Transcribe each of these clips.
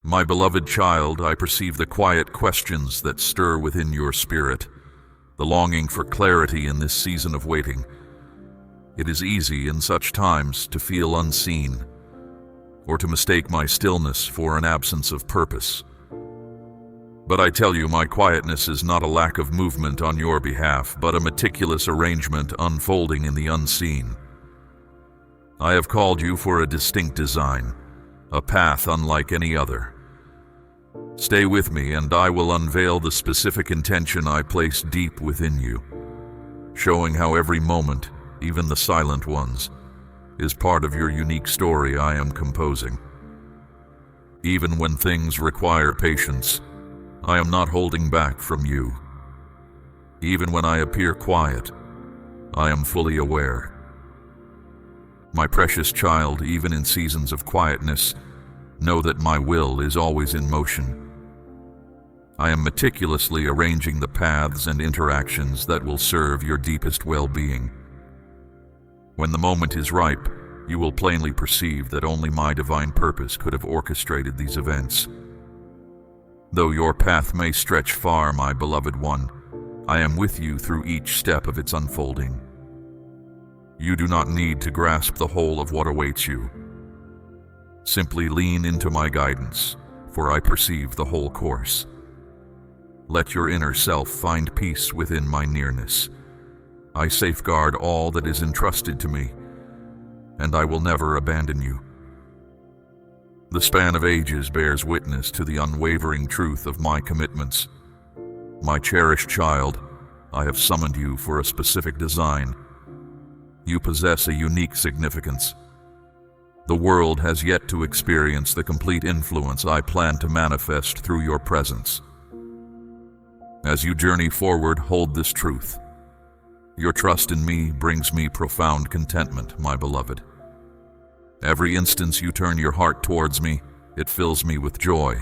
My beloved child, I perceive the quiet questions that stir within your spirit, the longing for clarity in this season of waiting. It is easy in such times to feel unseen, or to mistake my stillness for an absence of purpose. But I tell you, my quietness is not a lack of movement on your behalf, but a meticulous arrangement unfolding in the unseen. I have called you for a distinct design, a path unlike any other. Stay with me, and I will unveil the specific intention I place deep within you, showing how every moment, even the silent ones, is part of your unique story I am composing. Even when things require patience, I am not holding back from you. Even when I appear quiet, I am fully aware. My precious child, even in seasons of quietness, know that my will is always in motion. I am meticulously arranging the paths and interactions that will serve your deepest well-being. When the moment is ripe, you will plainly perceive that only my divine purpose could have orchestrated these events. Though your path may stretch far, my beloved one, I am with you through each step of its unfolding. You do not need to grasp the whole of what awaits you. Simply lean into my guidance, for I perceive the whole course. Let your inner self find peace within my nearness. I safeguard all that is entrusted to me, and I will never abandon you. The span of ages bears witness to the unwavering truth of my commitments. My cherished child, I have summoned you for a specific design. You possess a unique significance. The world has yet to experience the complete influence I plan to manifest through your presence. As you journey forward, hold this truth. Your trust in me brings me profound contentment, my beloved. Every instance you turn your heart towards me, it fills me with joy,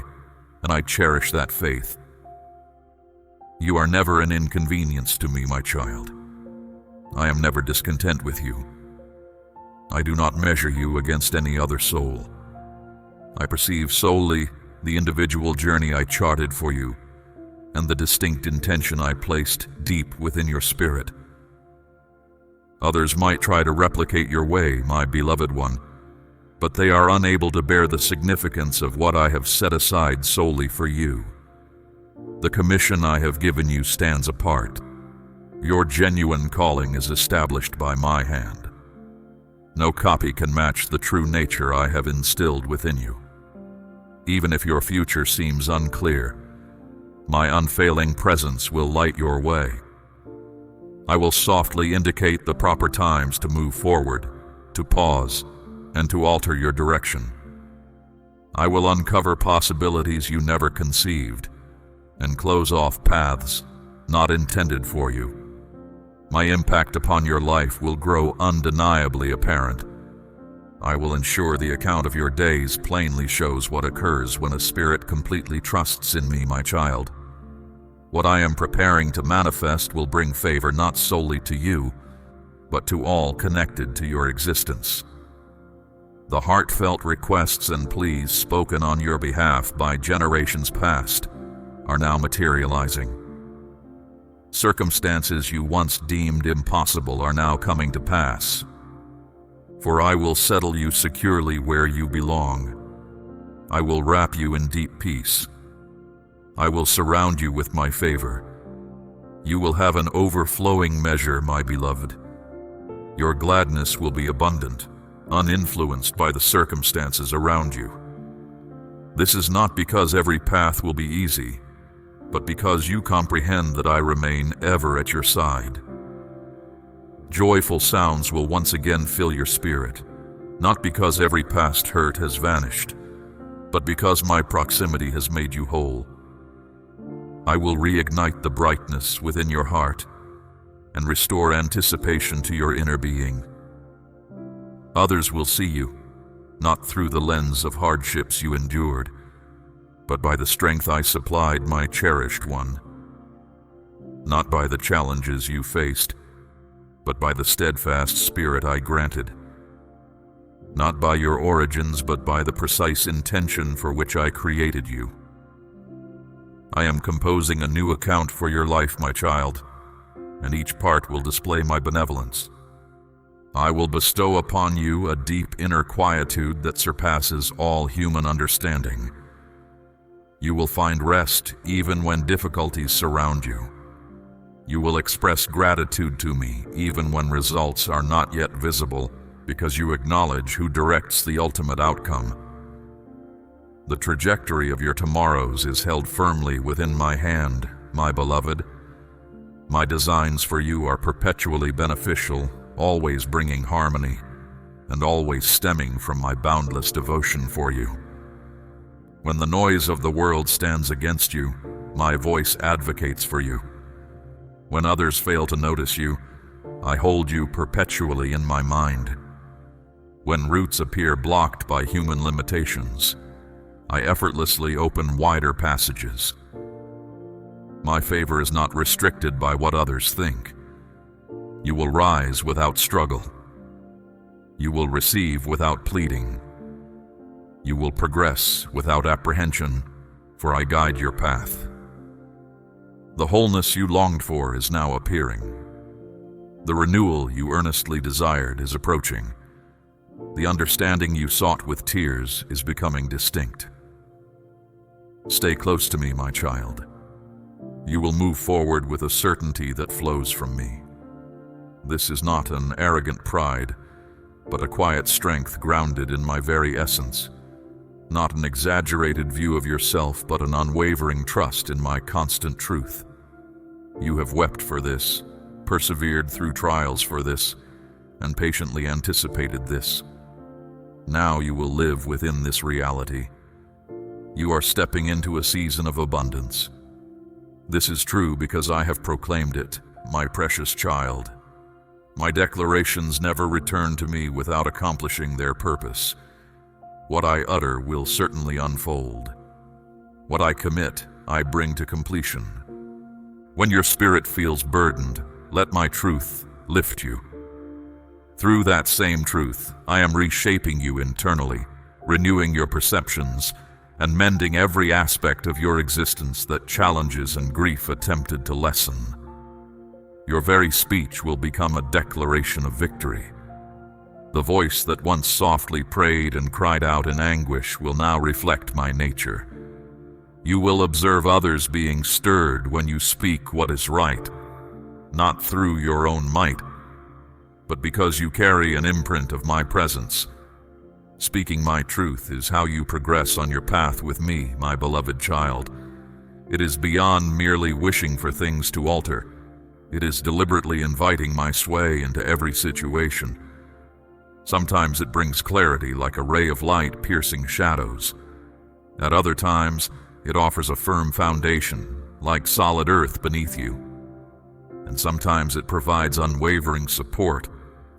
and I cherish that faith. You are never an inconvenience to me, my child. I am never discontent with you. I do not measure you against any other soul. I perceive solely the individual journey I charted for you, and the distinct intention I placed deep within your spirit. Others might try to replicate your way, my beloved one, but they are unable to bear the significance of what I have set aside solely for you. The commission I have given you stands apart. Your genuine calling is established by my hand. No copy can match the true nature I have instilled within you. Even if your future seems unclear, my unfailing presence will light your way. I will softly indicate the proper times to move forward, to pause, and to alter your direction. I will uncover possibilities you never conceived, and close off paths not intended for you. My impact upon your life will grow undeniably apparent. I will ensure the account of your days plainly shows what occurs when a spirit completely trusts in me, my child. What I am preparing to manifest will bring favor not solely to you, but to all connected to your existence. The heartfelt requests and pleas spoken on your behalf by generations past are now materializing. Circumstances you once deemed impossible are now coming to pass. For I will settle you securely where you belong. I will wrap you in deep peace. I will surround you with my favor. You will have an overflowing measure, my beloved. Your gladness will be abundant, uninfluenced by the circumstances around you. This is not because every path will be easy, but because you comprehend that I remain ever at your side. Joyful sounds will once again fill your spirit, not because every past hurt has vanished, but because my proximity has made you whole. I will reignite the brightness within your heart and restore anticipation to your inner being. Others will see you, not through the lens of hardships you endured, but by the strength I supplied, my cherished one. Not by the challenges you faced, but by the steadfast spirit I granted. not by your origins, but by the precise intention for which I created you. I am composing a new account for your life, my child, and each part will display my benevolence. I will bestow upon you a deep inner quietude that surpasses all human understanding. You will find rest even when difficulties surround you. You will express gratitude to me even when results are not yet visible, because you acknowledge who directs the ultimate outcome. The trajectory of your tomorrows is held firmly within my hand, my beloved. My designs for you are perpetually beneficial, always bringing harmony, and always stemming from my boundless devotion for you. When the noise of the world stands against you, my voice advocates for you. When others fail to notice you, I hold you perpetually in my mind. When routes appear blocked by human limitations, I effortlessly open wider passages. My favor is not restricted by what others think. You will rise without struggle. You will receive without pleading. You will progress without apprehension, for I guide your path. The wholeness you longed for is now appearing. The renewal you earnestly desired is approaching. The understanding you sought with tears is becoming distinct. Stay close to me, my child. You will move forward with a certainty that flows from me. This is not an arrogant pride, but a quiet strength grounded in my very essence. Not an exaggerated view of yourself, but an unwavering trust in my constant truth. You have wept for this, persevered through trials for this, and patiently anticipated this. Now you will live within this reality. You are stepping into a season of abundance. This is true because I have proclaimed it, my precious child. My declarations never return to me without accomplishing their purpose. What I utter will certainly unfold. What I commit, I bring to completion. When your spirit feels burdened, let my truth lift you. Through that same truth, I am reshaping you internally, renewing your perceptions, and mending every aspect of your existence that challenges and grief attempted to lessen. Your very speech will become a declaration of victory. The voice that once softly prayed and cried out in anguish will now reflect my nature. You will observe others being stirred when you speak what is right, not through your own might, but because you carry an imprint of my presence. Speaking my truth is how you progress on your path with me, my beloved child. It is beyond merely wishing for things to alter. It is deliberately inviting my sway into every situation. Sometimes it brings clarity like a ray of light piercing shadows. At other times, it offers a firm foundation, like solid earth beneath you. And sometimes it provides unwavering support,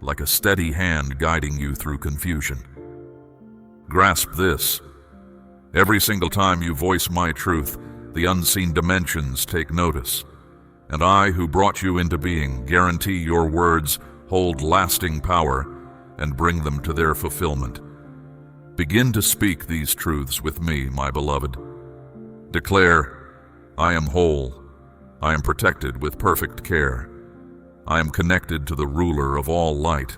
like a steady hand guiding you through confusion. Grasp this. Every single time you voice my truth, the unseen dimensions take notice. And I, who brought you into being, guarantee your words hold lasting power and bring them to their fulfillment. Begin to speak these truths with me, my beloved. Declare, I am whole. I am protected with perfect care. I am connected to the ruler of all light.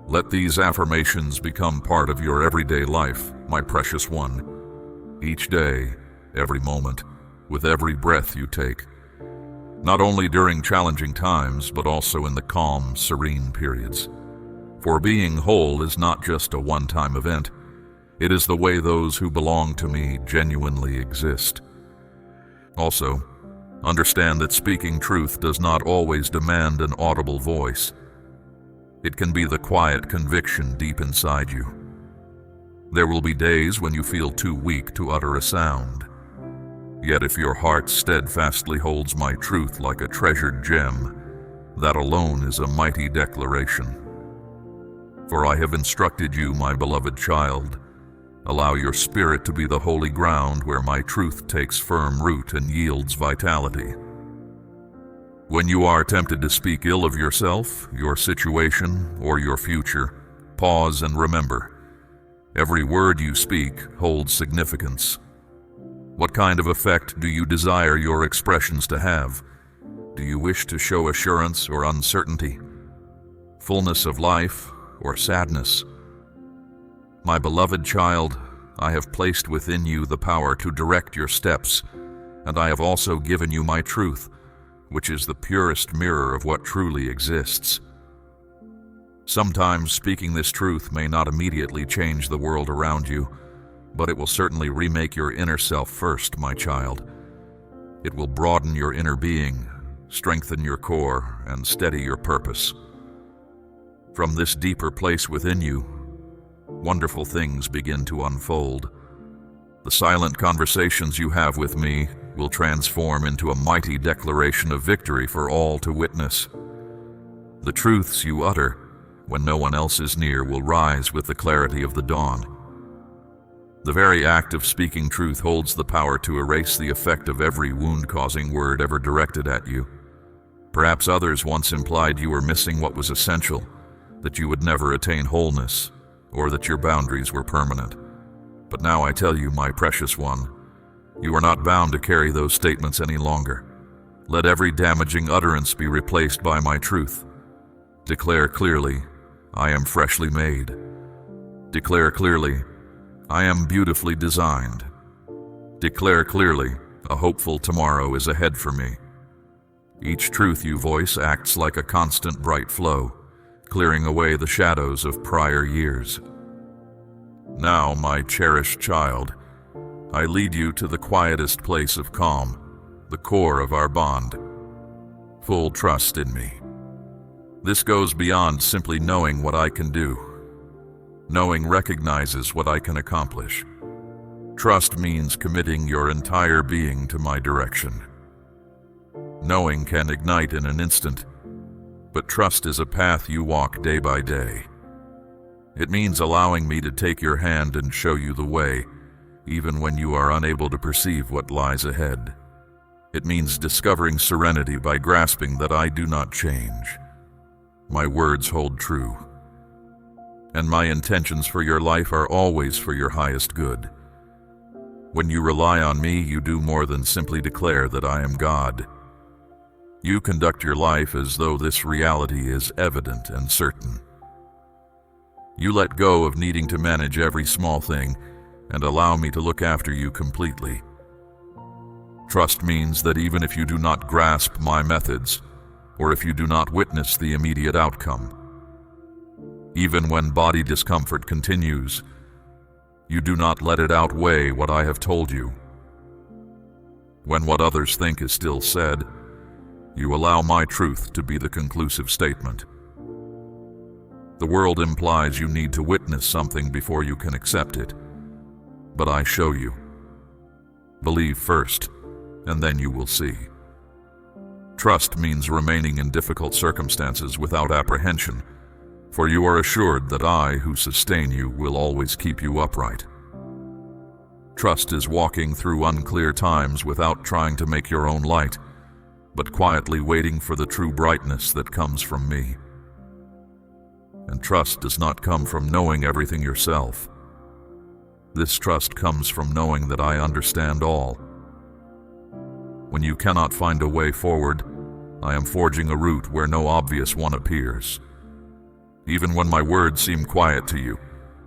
Let these affirmations become part of your everyday life, my precious one. Each day, every moment, with every breath you take. Not only during challenging times, but also in the calm, serene periods. For being whole is not just a one-time event. It is the way those who belong to me genuinely exist. Also, understand that speaking truth does not always demand an audible voice. It can be the quiet conviction deep inside you. There will be days when you feel too weak to utter a sound. Yet if your heart steadfastly holds my truth like a treasured gem, that alone is a mighty declaration. For I have instructed you, my beloved child, allow your spirit to be the holy ground where my truth takes firm root and yields vitality. When you are tempted to speak ill of yourself, your situation, or your future, Pause and remember. Every word you speak holds significance. What kind of effect do you desire your expressions to have? Do you wish to show assurance or uncertainty? Fullness of life or sadness? My beloved child, I have placed within you the power to direct your steps, and I have also given you my truth, which is the purest mirror of what truly exists. Sometimes speaking this truth may not immediately change the world around you, but it will certainly remake your inner self first, my child. It will broaden your inner being, strengthen your core, and steady your purpose. From this deeper place within you, wonderful things begin to unfold. The silent conversations you have with me will transform into a mighty declaration of victory for all to witness. The truths you utter when no one else is near will rise with the clarity of the dawn. The very act of speaking truth holds the power to erase the effect of every wound-causing word ever directed at you. Perhaps others once implied you were missing what was essential, that you would never attain wholeness, or that your boundaries were permanent. But now I tell you, my precious one, you are not bound to carry those statements any longer. Let every damaging utterance be replaced by my truth. Declare clearly, I am freshly made. Declare clearly, I am beautifully designed. Declare clearly, a hopeful tomorrow is ahead for me. Each truth you voice acts like a constant bright flow, clearing away the shadows of prior years. Now, my cherished child, I lead you to the quietest place of calm, the core of our bond. Full trust in me. This goes beyond simply knowing what I can do. Knowing recognizes what I can accomplish. Trust means committing your entire being to my direction. Knowing can ignite in an instant, but trust is a path you walk day by day. It means allowing me to take your hand and show you the way, even when you are unable to perceive what lies ahead. It means discovering serenity by grasping that I do not change. My words hold true, and my intentions for your life are always for your highest good. When you rely on me, you do more than simply declare that I am God. You conduct your life as though this reality is evident and certain. You let go of needing to manage every small thing and allow me to look after you completely. Trust means that even if you do not grasp my methods, or if you do not witness the immediate outcome, even when body discomfort continues, you do not let it outweigh what I have told you. When what others think is still said, you allow my truth to be the conclusive statement. The world implies you need to witness something before you can accept it, but I show you. Believe first, and then you will see. Trust means remaining in difficult circumstances without apprehension, for you are assured that I, who sustain you, will always keep you upright. Trust is walking through unclear times without trying to make your own light, but quietly waiting for the true brightness that comes from me. And trust does not come from knowing everything yourself. This trust comes from knowing that I understand all. When you cannot find a way forward, I am forging a route where no obvious one appears. Even when my words seem quiet to you,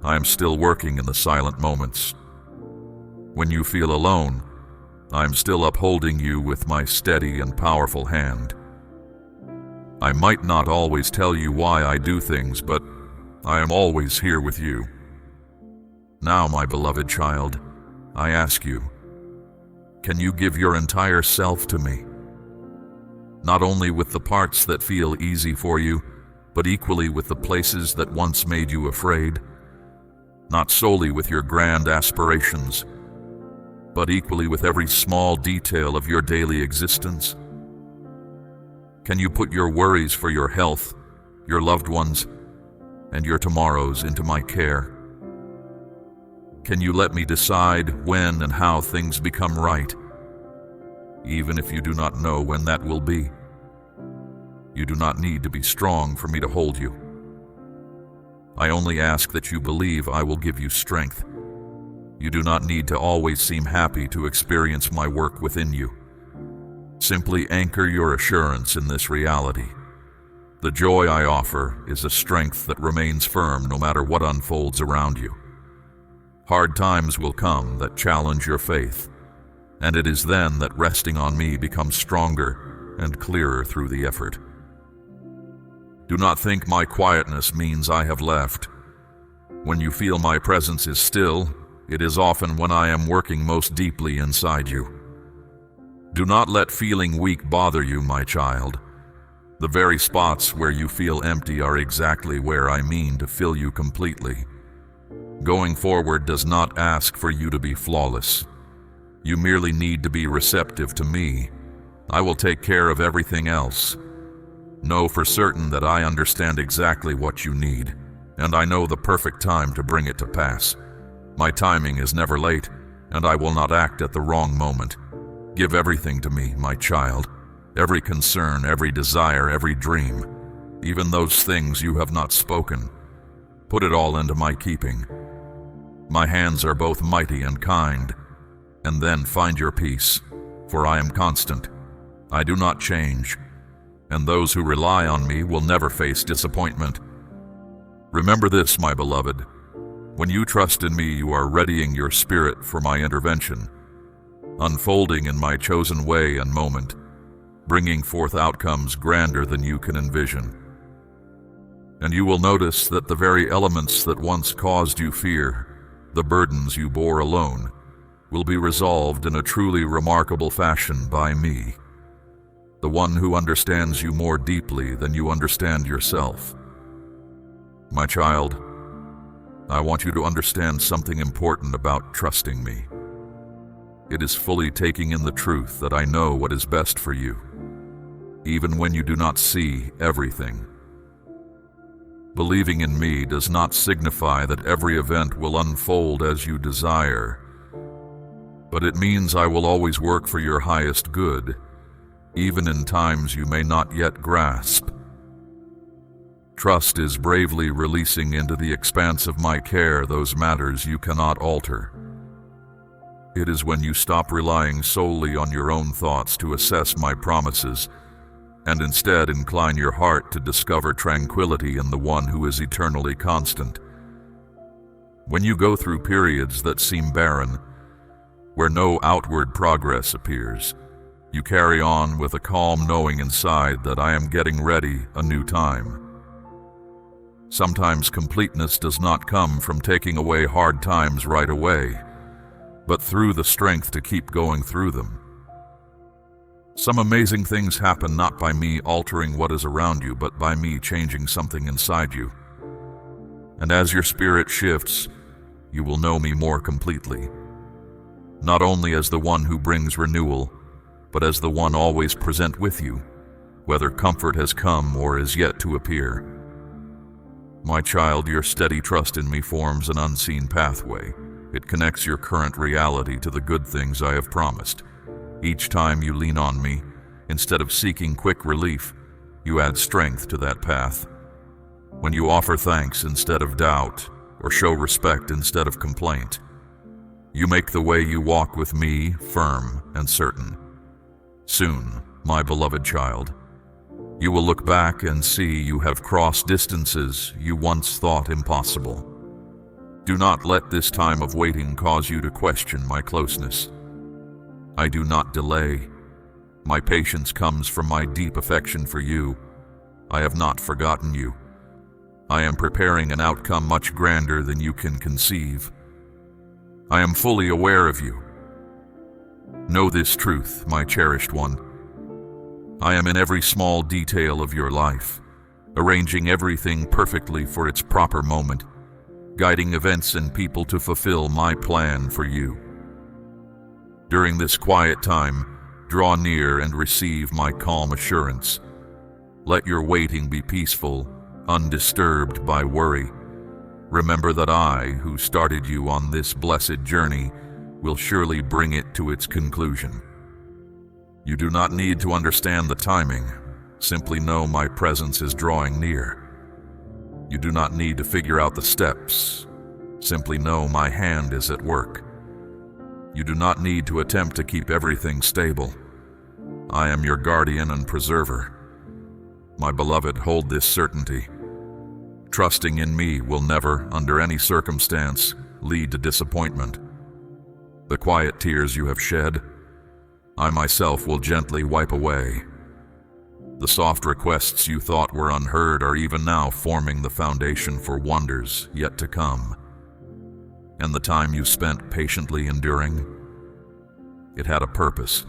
I am still working in the silent moments. When you feel alone, I am still upholding you with my steady and powerful hand. I might not always tell you why I do things, but I am always here with you. Now, my beloved child, I ask you, can you give your entire self to me? Not only with the parts that feel easy for you, but equally with the places that once made you afraid. Not solely with your grand aspirations, but equally with every small detail of your daily existence. Can you put your worries for your health, your loved ones, and your tomorrows into my care? Can you let me decide when and how things become right, even if you do not know when that will be? You do not need to be strong for me to hold you. I only ask that you believe I will give you strength. You do not need to always seem happy to experience my work within you. Simply anchor your assurance in this reality. The joy I offer is a strength that remains firm no matter what unfolds around you. Hard times will come that challenge your faith, and it is then that resting on me becomes stronger and clearer through the effort. Do not think my quietness means I have left. When you feel my presence is still, it is often when I am working most deeply inside you. Do not let feeling weak bother you, my child. The very spots where you feel empty are exactly where I mean to fill you completely. Going forward does not ask for you to be flawless. You merely need to be receptive to me. I will take care of everything else. Know for certain that I understand exactly what you need, and I know the perfect time to bring it to pass. My timing is never late, and I will not act at the wrong moment. Give everything to me, my child. Every concern, every desire, every dream, even those things you have not spoken. Put it all into my keeping. My hands are both mighty and kind. And then find your peace, for I am constant. I do not change, and those who rely on me will never face disappointment. Remember this, my beloved. When you trust in me, you are readying your spirit for my intervention, unfolding in my chosen way and moment, bringing forth outcomes grander than you can envision. And you will notice that the very elements that once caused you fear, the burdens you bore alone, will be resolved in a truly remarkable fashion by me, the one who understands you more deeply than you understand yourself. My child, I want you to understand something important about trusting me. It is fully taking in the truth that I know what is best for you, even when you do not see everything. Believing in me does not signify that every event will unfold as you desire, but it means I will always work for your highest good, even in times you may not yet grasp. Trust is bravely releasing into the expanse of my care those matters you cannot alter. It is when you stop relying solely on your own thoughts to assess my promises, and instead incline your heart to discover tranquility in the one who is eternally constant. When you go through periods that seem barren, where no outward progress appears, you carry on with a calm knowing inside that I am getting ready a new time. Sometimes completeness does not come from taking away hard times right away, but through the strength to keep going through them. Some amazing things happen not by me altering what is around you, but by me changing something inside you. And as your spirit shifts, you will know me more completely, not only as the one who brings renewal, but as the one always present with you, whether comfort has come or is yet to appear. My child, your steady trust in me forms an unseen pathway. It connects your current reality to the good things I have promised. Each time you lean on me, instead of seeking quick relief, you add strength to that path. When you offer thanks instead of doubt, or show respect instead of complaint, you make the way you walk with me firm and certain. Soon, my beloved child, you will look back and see you have crossed distances you once thought impossible. Do not let this time of waiting cause you to question my closeness. I do not delay. My patience comes from my deep affection for you. I have not forgotten you. I am preparing an outcome much grander than you can conceive. I am fully aware of you. Know this truth, my cherished one. I am in every small detail of your life, arranging everything perfectly for its proper moment, guiding events and people to fulfill my plan for you. During this quiet time, draw near and receive my calm assurance. Let your waiting be peaceful, undisturbed by worry. Remember that I, who started you on this blessed journey, will surely bring it to its conclusion. You do not need to understand the timing. Simply know my presence is drawing near. You do not need to figure out the steps. Simply know my hand is at work. You do not need to attempt to keep everything stable. I am your guardian and preserver. My beloved, hold this certainty. Trusting in me will never, under any circumstance, lead to disappointment. The quiet tears you have shed, I myself will gently wipe away. The soft requests you thought were unheard are even now forming the foundation for wonders yet to come. And the time you spent patiently enduring, it had a purpose.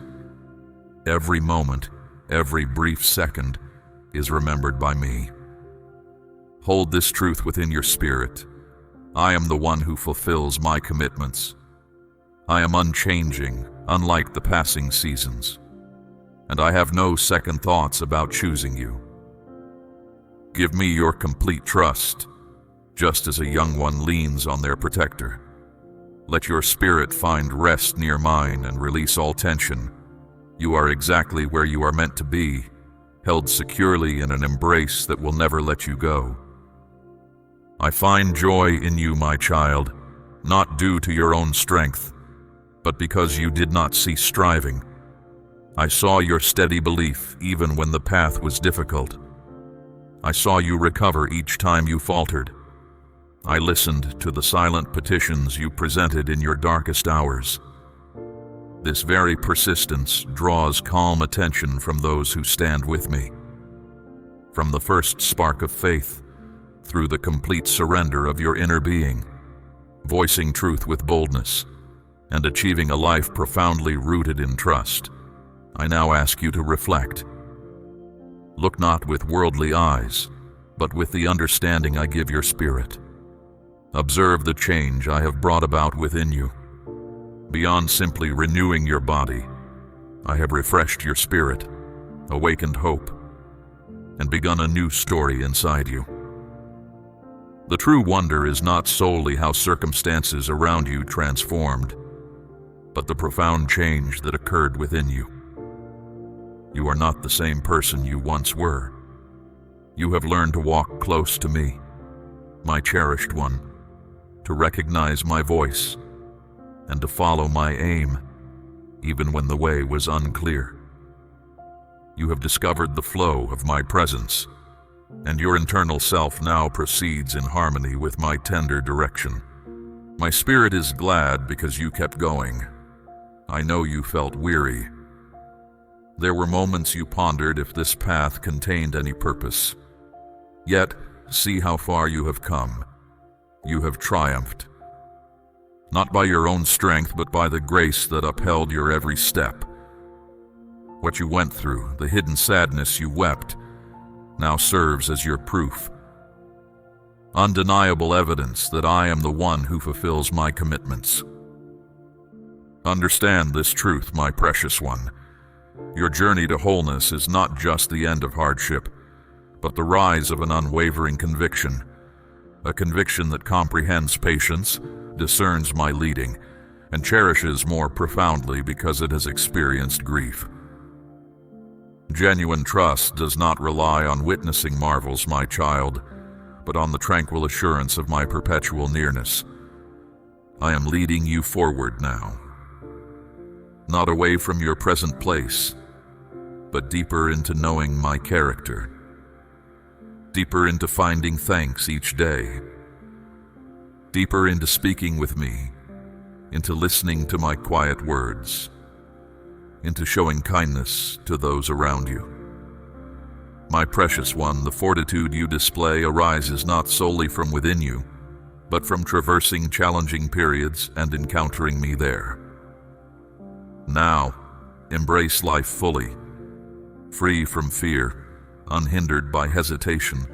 Every moment, every brief second is remembered by me. Hold this truth within your spirit. I am the one who fulfills my commitments. I am unchanging, unlike the passing seasons, and I have no second thoughts about choosing you. Give me your complete trust, just as a young one leans on their protector. Let your spirit find rest near mine and release all tension. You are exactly where you are meant to be, held securely in an embrace that will never let you go. I find joy in you, my child, not due to your own strength, but because you did not cease striving. I saw your steady belief even when the path was difficult. I saw you recover each time you faltered. I listened to the silent petitions you presented in your darkest hours. This very persistence draws calm attention from those who stand with me. From the first spark of faith, through the complete surrender of your inner being, voicing truth with boldness, and achieving a life profoundly rooted in trust, I now ask you to reflect. Look not with worldly eyes, but with the understanding I give your spirit. Observe the change I have brought about within you. Beyond simply renewing your body, I have refreshed your spirit, awakened hope, and begun a new story inside you. The true wonder is not solely how circumstances around you transformed, but the profound change that occurred within you. You are not the same person you once were. You have learned to walk close to me, my cherished one, to recognize my voice, and to follow my aim, even when the way was unclear. You have discovered the flow of my presence, and your internal self now proceeds in harmony with my tender direction. My spirit is glad because you kept going. I know you felt weary. There were moments you pondered if this path contained any purpose. Yet, see how far you have come. You have triumphed. Not by your own strength, but by the grace that upheld your every step. What you went through, the hidden sadness you wept, now serves as your proof. Undeniable evidence that I am the one who fulfills my commitments. Understand this truth, my precious one. Your journey to wholeness is not just the end of hardship, but the rise of an unwavering conviction. A conviction that comprehends patience, discerns my leading, and cherishes more profoundly because it has experienced grief. Genuine trust does not rely on witnessing marvels, my child, but on the tranquil assurance of my perpetual nearness. I am leading you forward now. Not away from your present place, but deeper into knowing my character. Deeper into finding thanks each day. Deeper into speaking with me, into listening to my quiet words, into showing kindness to those around you. My precious one, the fortitude you display arises not solely from within you, but from traversing challenging periods and encountering me there. Now, embrace life fully, free from fear, unhindered by hesitation,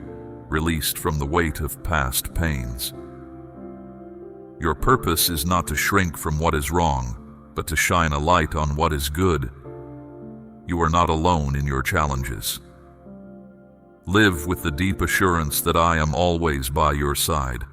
released from the weight of past pains. Your purpose is not to shrink from what is wrong, but to shine a light on what is good. You are not alone in your challenges. Live with the deep assurance that I am always by your side.